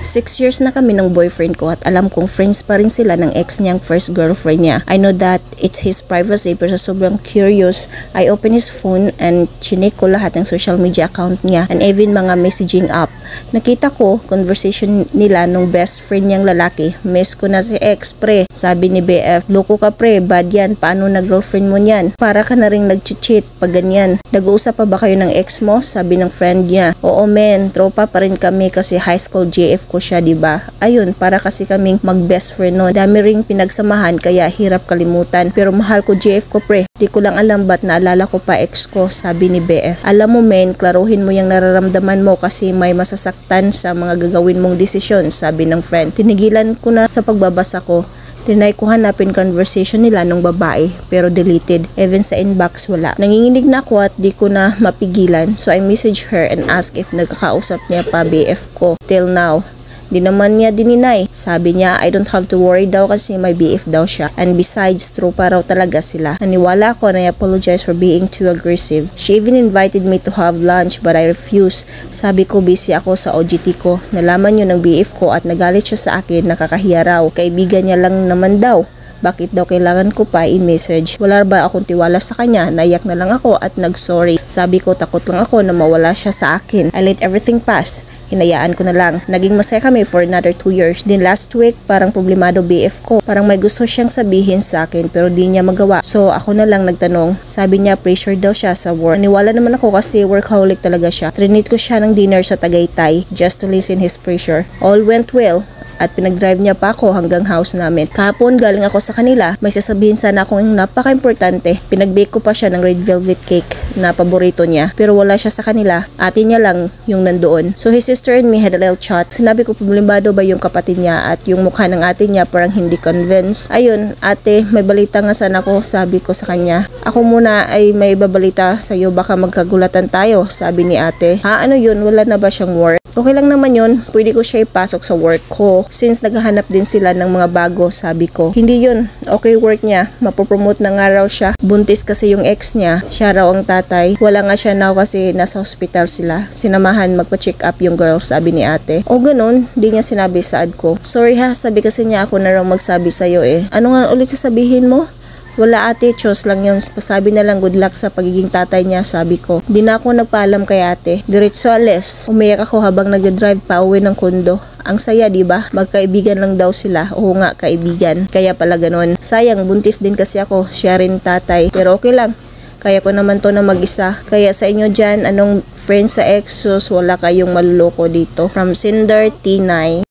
6 years na kami ng boyfriend ko at alam kong friends pa rin sila ng ex niyang first girlfriend niya. I know that it's his privacy pero sobrang curious, I open his phone and chinek ko lahat ng social media account niya and even mga messaging app. Nakita ko conversation nila nung best friend niyang lalaki. Miss ko na si ex pre. Sabi ni BF, loko ka pre, bad yan, paano na girlfriend mo niyan? Para ka na rin nag-cheat pag ganyan. Nag-uusap pa ba kayo ng ex mo? Sabi ng friend niya. Oo men, tropa pa rin kami kasi high school JF ko siya, diba? Ayun, para kasi kaming mag-best friend no. Dami ring pinagsamahan kaya hirap kalimutan. Pero mahal ko JF ko pre. Di ko lang alam ba't naalala ko pa ex ko, sabi ni BF. Alam mo men, klaruhin mo yung nararamdaman mo kasi may masasaktan sa mga gagawin mong desisyon, sabi ng friend. Tinigilan ko na sa pagbabasa ko. Tinry ko hanapin conversation nila nung babae pero deleted. Even sa inbox wala. Nanginginig na ako at di ko na mapigilan. So I message her and ask if nagkakausap niya pa BF ko. Till now, di naman niya dininay. Sabi niya, I don't have to worry daw kasi may BF daw siya. And besides, tropa raw talaga sila. Naniwala ako na I apologize for being too aggressive. She even invited me to have lunch but I refused. Sabi ko, busy ako sa OJT ko. Nalaman yun ng BF ko at nagalit siya sa akin, nakakahiya raw. Kaibigan niya lang naman daw. Bakit daw kailangan ko pa i-message? Wala ba akong tiwala sa kanya? Naiyak na lang ako at nag-sorry. Sabi ko takot lang ako na mawala siya sa akin. I let everything pass. Hinayaan ko na lang. Naging masaya kami for another 2 years. Then last week, parang problemado BF ko. Parang may gusto siyang sabihin sa akin pero di niya magawa. So ako na lang nagtanong. Sabi niya pressure daw siya sa work. Naniwala naman ako kasi workaholic talaga siya. Trinate ko siya ng dinner sa Tagaytay just to listen his pressure. All went well. At pinag-drive niya pa ako hanggang house namin. Kahapon galing ako sa kanila, may sasabihin sana akong napaka-importante. Pinag-bake ko pa siya ng red velvet cake na paborito niya. Pero wala siya sa kanila. Ate niya lang yung nandoon. So his sister and me had a little chat. Sinabi ko problemado ba yung kapatid niya at yung mukha ng ate niya parang hindi convinced. Ayun, ate, may balita nga sana ako, sabi ko sa kanya. Ako muna ay may babalita sa'yo, baka magkagulatan tayo, sabi ni ate. Ha, ano yun? Wala na ba siyang work? Okay lang naman yun, pwede ko siya ipasok sa work ko. Since naghahanap din sila ng mga bago, sabi ko. Hindi yun, okay work niya, mapopromote na nga raw siya. Buntis kasi yung ex niya, siya raw ang tatay. Wala nga siya now kasi nasa hospital sila. Sinamahan magpa-check up yung girl, sabi ni ate. O ganun, di niya sinabi sa ad ko. Sorry ha, sabi kasi niya ako na raw magsabi sa'yo eh. Ano nga ulit sasabihin mo? Wala ate, Diyos lang yun. Pasabi na lang good luck sa pagiging tatay niya, sabi ko. Di na ako nagpaalam kay ate. Diretso alis. Umiyak ako habang nagdadrive pa uwi ng kondo. Ang saya, di ba? Magkaibigan lang daw sila. Oo nga, kaibigan. Kaya pala ganun. Sayang, buntis din kasi ako. Siya rin tatay. Pero okay lang. Kaya ko naman to na mag-isa. Kaya sa inyo dyan, anong friends sa Exos, wala kayong maluloko dito. From Cinder T9.